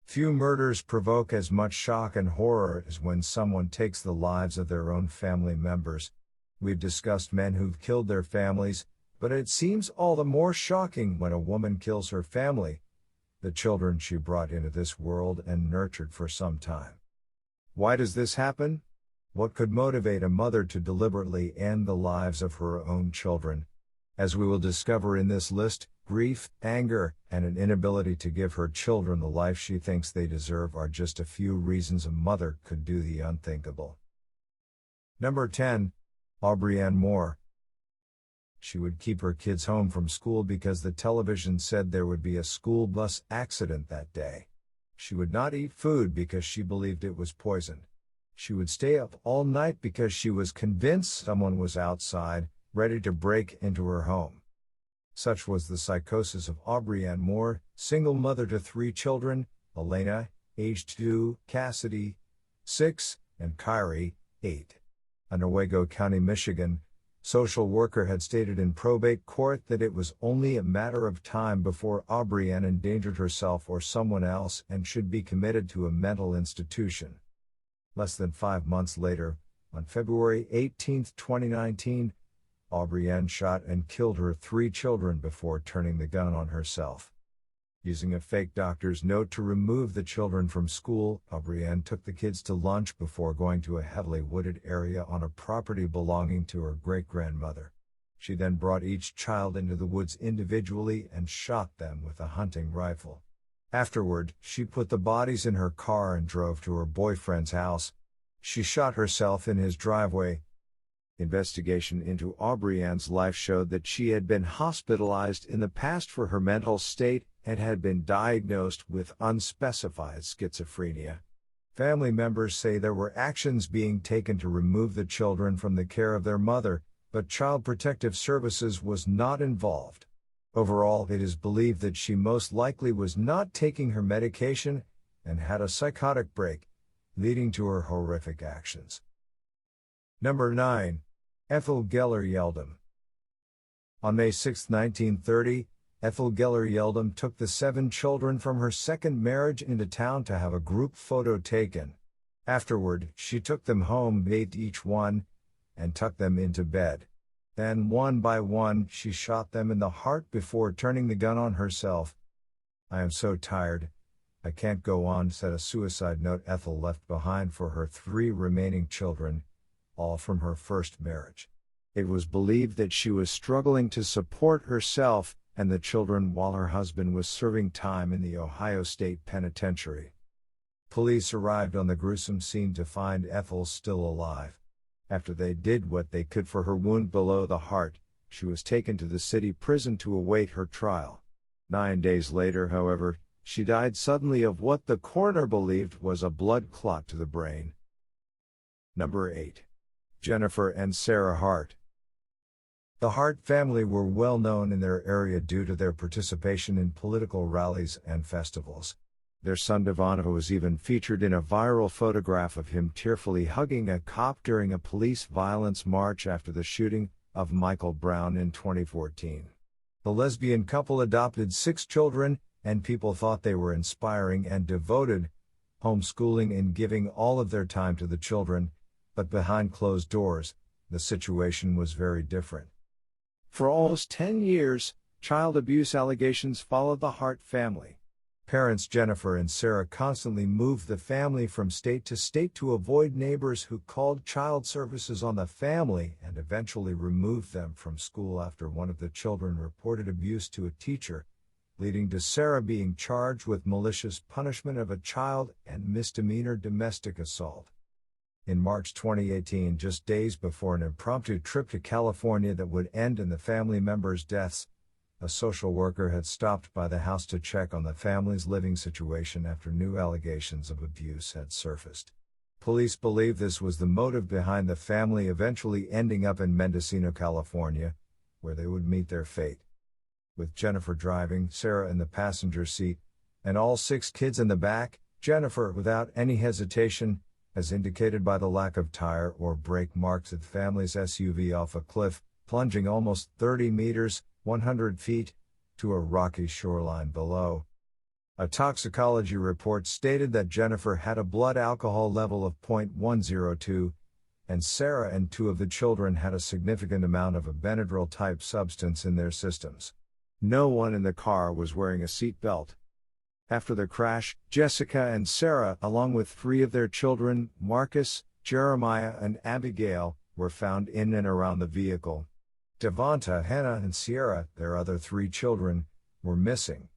Few murders provoke as much shock and horror as when someone takes the lives of their own family members. We've discussed men who've killed their families, but it seems all the more shocking when a woman kills her family, the children she brought into this world and nurtured for some time. Why does this happen? What could motivate a mother to deliberately end the lives of her own children? As we will discover in this list, grief, anger, and an inability to give her children the life she thinks they deserve are just a few reasons a mother could do the unthinkable. Number 10. Aubrianne Moore. She would keep her kids home from school because the television said there would be a school bus accident that day. She would not eat food because she believed it was poisoned. She would stay up all night because she was convinced someone was outside, ready to break into her home. Such was the psychosis of Aubrianne Moore, single mother to 3 children, Elena, aged 2, Cassidy, 6, and Kyrie, 8. A Newaygo County, Michigan, social worker had stated in probate court that it was only a matter of time before Aubrianne endangered herself or someone else and should be committed to a mental institution. Less than 5 months later, on February 18, 2019, Aubrianne shot and killed her 3 children before turning the gun on herself. Using a fake doctor's note to remove the children from school, Aubrianne took the kids to lunch before going to a heavily wooded area on a property belonging to her great-grandmother. She then brought each child into the woods individually and shot them with a hunting rifle. Afterward, she put the bodies in her car and drove to her boyfriend's house. She shot herself in his driveway. Investigation into Aubrianne's life showed that she had been hospitalized in the past for her mental state and had been diagnosed with unspecified schizophrenia. Family members say there were actions being taken to remove the children from the care of their mother, but Child Protective Services was not involved. Overall, it is believed that she most likely was not taking her medication and had a psychotic break, leading to her horrific actions. Number 9. Ethel Yeldem. On May 6, 1930, Ethel Yeldem took the 7 children from her second marriage into town to have a group photo taken. Afterward, she took them home, bathed each one, and tucked them into bed. Then, one by one, she shot them in the heart before turning the gun on herself. "I am so tired. I can't go on," said a suicide note Ethel left behind for her 3 remaining children, all from her first marriage. It was believed that she was struggling to support herself and the children while her husband was serving time in the Ohio State Penitentiary. Police arrived on the gruesome scene to find Ethel still alive. After they did what they could for her wound below the heart, she was taken to the city prison to await her trial. 9 days later, however, she died suddenly of what the coroner believed was a blood clot to the brain. Number 8. Jennifer and Sarah Hart. The Hart family were well known in their area due to their participation in political rallies and festivals. Their son Devonta was even featured in a viral photograph of him tearfully hugging a cop during a police violence march after the shooting of Michael Brown in 2014. The lesbian couple adopted 6 children, and people thought they were inspiring and devoted, homeschooling and giving all of their time to the children, but behind closed doors, the situation was very different. For almost 10 years, child abuse allegations followed the Hart family. Parents Jennifer and Sarah constantly moved the family from state to state to avoid neighbors who called child services on the family and eventually removed them from school after one of the children reported abuse to a teacher, leading to Sarah being charged with malicious punishment of a child and misdemeanor domestic assault. In March 2018, just days before an impromptu trip to California that would end in the family members' deaths, a social worker had stopped by the house to check on the family's living situation after new allegations of abuse had surfaced. Police believe this was the motive behind the family eventually ending up in Mendocino, California, where they would meet their fate. With Jennifer driving, Sarah in the passenger seat, and all 6 kids in the back, Jennifer, without any hesitation, as indicated by the lack of tire or brake marks at the family's SUV off a cliff, plunging almost 30 meters, 100 feet, to a rocky shoreline below. A toxicology report stated that Jennifer had a blood alcohol level of 0.102, and Sarah and two of the children had a significant amount of a Benadryl-type substance in their systems. No one in the car was wearing a seat belt. After the crash, Jessica and Sarah, along with three of their children, Marcus, Jeremiah, and Abigail, were found in and around the vehicle. Devonta, Hannah, and Sierra, their other three children, were missing.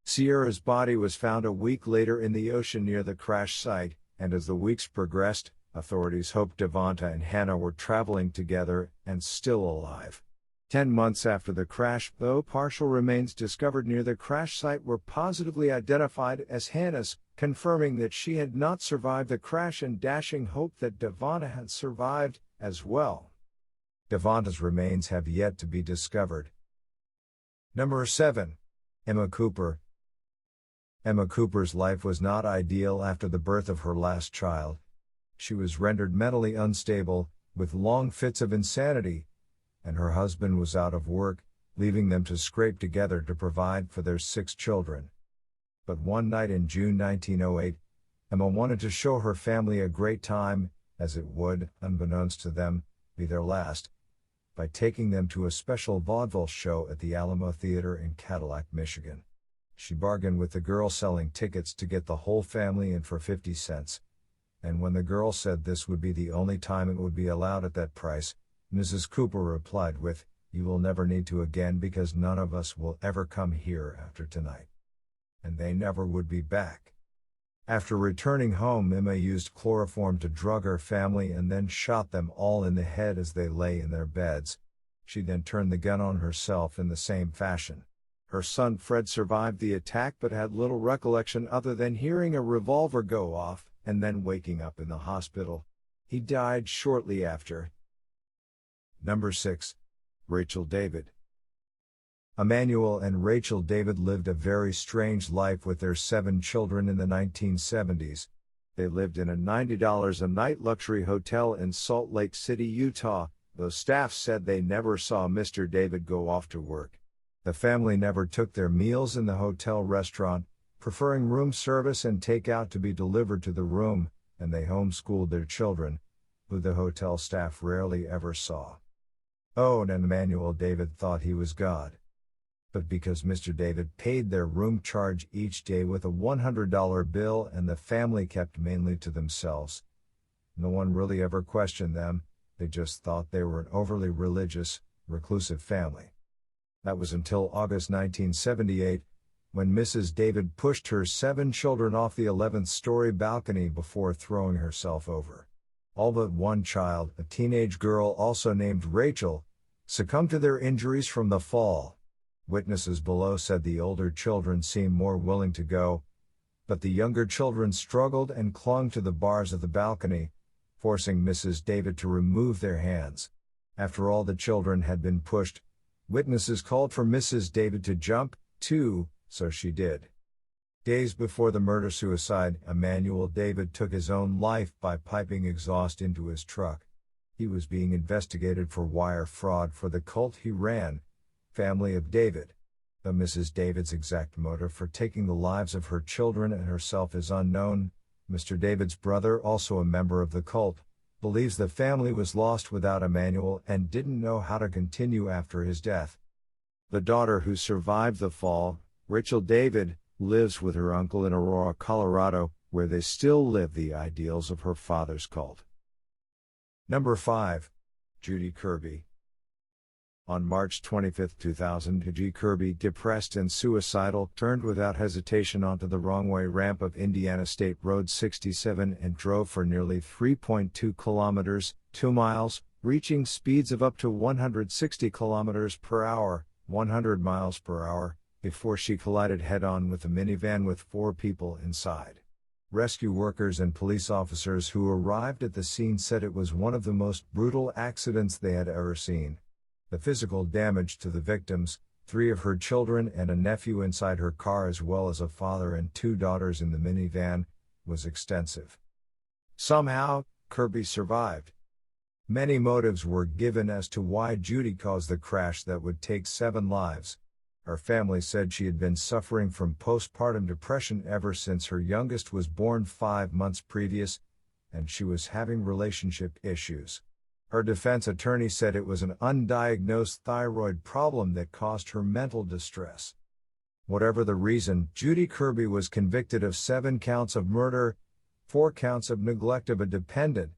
Sierra's body was found a week later in the ocean near the crash site, and as the weeks progressed, authorities hoped Devonta and Hannah were traveling together and still alive. 10 months after the crash, though, partial remains discovered near the crash site were positively identified as Hannah's, confirming that she had not survived the crash and dashing hope that Devonta had survived as well. Devonta's remains have yet to be discovered. Number 7. Emma Cooper. Emma Cooper's life was not ideal after the birth of her last child. She was rendered mentally unstable, with long fits of insanity, and her husband was out of work, leaving them to scrape together to provide for their 6 children. But one night in June 1908, Emma wanted to show her family a great time, as it would, unbeknownst to them, be their last, by taking them to a special vaudeville show at the Alma Theater in Cadillac, Michigan. She bargained with the girl selling tickets to get the whole family in for 50 cents. And when the girl said this would be the only time it would be allowed at that price, Mrs. Cooper replied with, "You will never need to again because none of us will ever come here after tonight." And they never would be back. After returning home, Emma used chloroform to drug her family and then shot them all in the head as they lay in their beds. She then turned the gun on herself in the same fashion. Her son Fred survived the attack but had little recollection other than hearing a revolver go off and then waking up in the hospital. He died shortly after. Number 6. Rachel David. Emmanuel and Rachel David lived a very strange life with their 7 children in the 1970s. They lived in a $90 a night luxury hotel in Salt Lake City, Utah, though staff said they never saw Mr. David go off to work. The family never took their meals in the hotel restaurant, preferring room service and takeout to be delivered to the room, and they homeschooled their children, who the hotel staff rarely ever saw. Oh, and Emmanuel David thought he was God. But because Mr. David paid their room charge each day with a $100 bill and the family kept mainly to themselves, no one really ever questioned them. They just thought they were an overly religious, reclusive family. That was until August 1978, when Mrs. David pushed her 7 children off the 11th-story balcony before throwing herself over. All but one child, a teenage girl also named Rachel, succumbed to their injuries from the fall. Witnesses below said the older children seemed more willing to go, but the younger children struggled and clung to the bars of the balcony, forcing Mrs. David to remove their hands. After all the children had been pushed, witnesses called for Mrs. David to jump, too, so she did. Days before the murder-suicide, Emmanuel David took his own life by piping exhaust into his truck. He was being investigated for wire fraud for the cult he ran, Family of David. Though Mrs. David's exact motive for taking the lives of her children and herself is unknown, Mr. David's brother, also a member of the cult, believes the family was lost without Emmanuel and didn't know how to continue after his death. The daughter who survived the fall, Rachel David, lives with her uncle in Aurora, Colorado, where they still live the ideals of her father's cult. Number 5. Judy Kirby. On March 25, 2000, Judy Kirby, depressed and suicidal, turned without hesitation onto the wrong-way ramp of Indiana State Road 67 and drove for nearly 3.2 kilometers, 2 miles, reaching speeds of up to 160 kilometers per hour, 100 miles per hour, before she collided head-on with a minivan with 4 people inside. Rescue workers and police officers who arrived at the scene said it was one of the most brutal accidents they had ever seen. The physical damage to the victims, 3 of her children and a nephew inside her car as well as a father and 2 daughters in the minivan, was extensive. Somehow, Kirby survived. Many motives were given as to why Judy caused the crash that would take 7 lives. Her family said she had been suffering from postpartum depression ever since her youngest was born 5 months previous, and she was having relationship issues. Her defense attorney said it was an undiagnosed thyroid problem that caused her mental distress. Whatever the reason, Judy Kirby was convicted of 7 counts of murder, 4 counts of neglect of a dependent,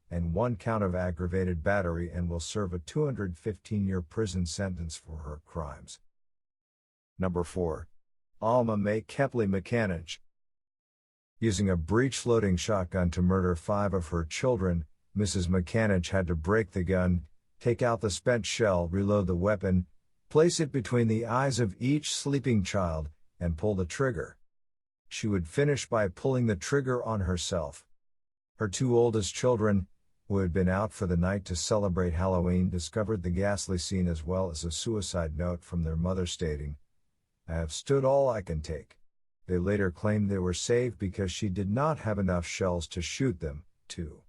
and 1 count of aggravated battery, and will serve a 215-year prison sentence for her crimes. Number 4. Alma May Kepley McAninch. Using a breech-loading shotgun to murder 5 of her children, Mrs. McAninch had to break the gun, take out the spent shell, reload the weapon, place it between the eyes of each sleeping child, and pull the trigger. She would finish by pulling the trigger on herself. Her 2 oldest children, who had been out for the night to celebrate Halloween, discovered the ghastly scene as well as a suicide note from their mother stating, "I have stood all I can take." They later claimed they were saved because she did not have enough shells to shoot them, too.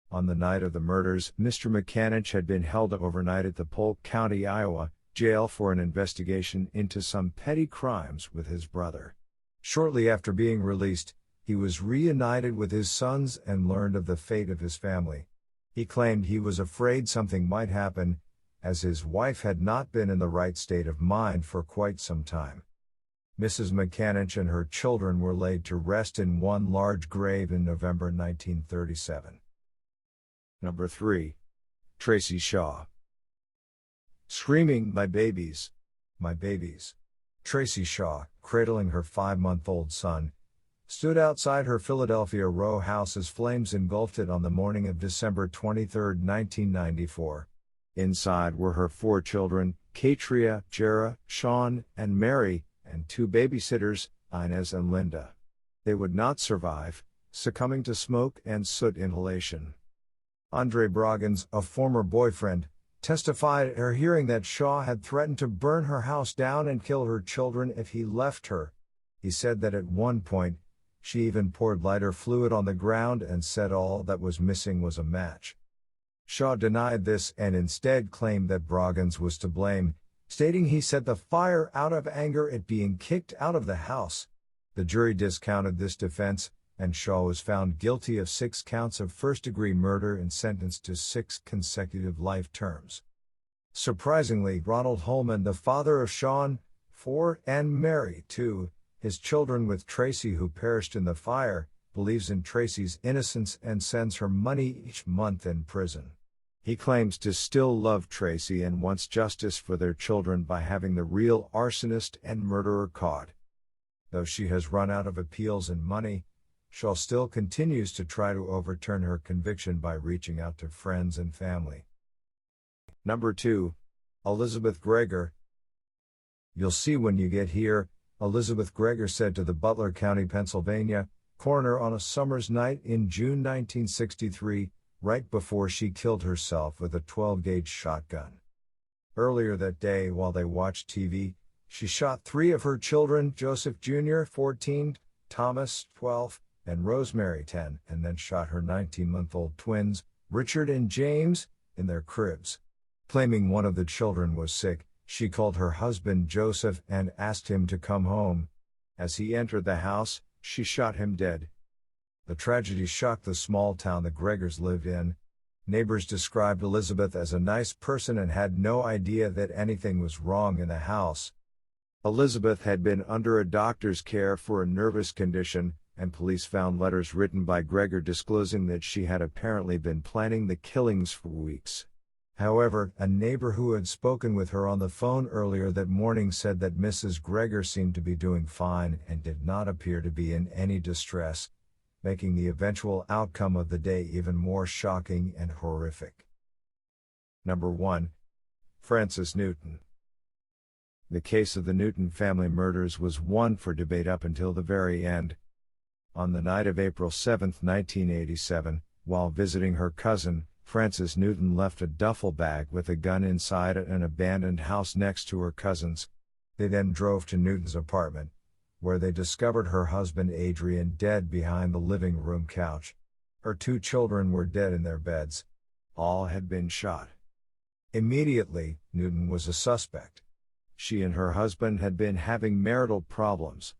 On the night of the murders, Mr. McAninch had been held overnight at the Polk County, Iowa, jail for an investigation into some petty crimes with his brother. Shortly after being released, he was reunited with his sons and learned of the fate of his family. He claimed he was afraid something might happen, as his wife had not been in the right state of mind for quite some time. Mrs. McAninch and her children were laid to rest in one large grave in November 1937. Number 3. Tracey Shaw. Screaming, "My babies! My babies!" Tracey Shaw, cradling her 5-month-old son, stood outside her Philadelphia row house as flames engulfed it on the morning of December 23, 1994. Inside were her 4 children, Katria, Jera, Sean, and Mary, and 2 babysitters, Inez and Linda. They would not survive, succumbing to smoke and soot inhalation. Andre Broggins, a former boyfriend, testified at her hearing that Shaw had threatened to burn her house down and kill her children if he left her. He said that at one point, she even poured lighter fluid on the ground and said all that was missing was a match. Shaw denied this and instead claimed that Broggins was to blame, stating he set the fire out of anger at being kicked out of the house. The jury discounted this defense, and Shaw was found guilty of 6 counts of first-degree murder and sentenced to 6 consecutive life terms. Surprisingly, Ronald Holman, the father of Sean, 4, and Mary, 2, his children with Tracey who perished in the fire, believes in Tracey's innocence and sends her money each month in prison. He claims to still love Tracey and wants justice for their children by having the real arsonist and murderer caught. Though she has run out of appeals and money, Shaw still continues to try to overturn her conviction by reaching out to friends and family. Number 2. Elizabeth Gregor. "You'll see when you get here," Elizabeth Gregor said to the Butler County, Pennsylvania, coroner on a summer's night in June 1963, right before she killed herself with a 12-gauge shotgun. Earlier that day, while they watched TV, she shot 3 of her children, Joseph Jr., 14, Thomas, 12, and Rosemary, 10, and then shot her 19-month-old twins, Richard and James, in their cribs. Claiming one of the children was sick, she called her husband Joseph and asked him to come home. As he entered the house, she shot him dead. The tragedy shocked the small town the Gregors lived in. Neighbors described Elizabeth as a nice person and had no idea that anything was wrong in the house. Elizabeth had been under a doctor's care for a nervous condition, and police found letters written by Gregor disclosing that she had apparently been planning the killings for weeks. However, a neighbor who had spoken with her on the phone earlier that morning said that Mrs. Gregor seemed to be doing fine and did not appear to be in any distress, making the eventual outcome of the day even more shocking and horrific. Number 1. Frances Newton. The case of the Newton family murders was one for debate up until the very end. On the night of April 7, 1987, while visiting her cousin, Frances Newton left a duffel bag with a gun inside at an abandoned house next to her cousin's. They then drove to Newton's apartment, where they discovered her husband Adrian dead behind the living room couch. Her 2 children were dead in their beds. All had been shot. Immediately, Newton was a suspect. She and her husband had been having marital problems.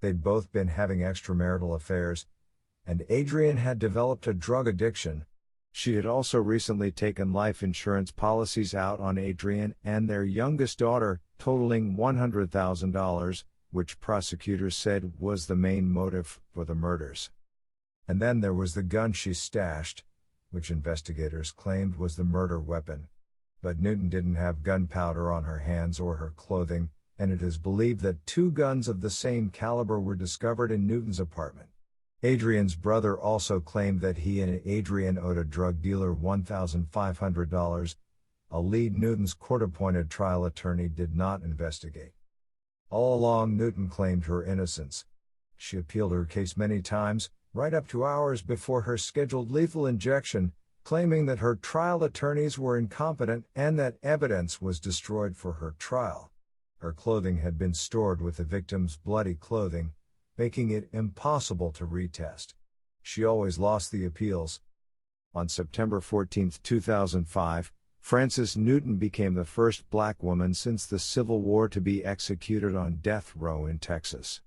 They'd both been having extramarital affairs, and Adrienne had developed a drug addiction. She had also recently taken life insurance policies out on Adrienne and their youngest daughter, totaling $100,000, which prosecutors said was the main motive for the murders. And then there was the gun she stashed, which investigators claimed was the murder weapon. But Newton didn't have gunpowder on her hands or her clothing, and it is believed that 2 guns of the same caliber were discovered in Newton's apartment. Adrienne's brother also claimed that he and Adrienne owed a drug dealer $1,500. A lead Newton's court-appointed trial attorney did not investigate. All along, Newton claimed her innocence. She appealed her case many times, right up to hours before her scheduled lethal injection, claiming that her trial attorneys were incompetent and that evidence was destroyed for her trial. Her clothing had been stored with the victim's bloody clothing, making it impossible to retest. She always lost the appeals. On September 14, 2005, Frances Newton became the first black woman since the Civil War to be executed on death row in Texas.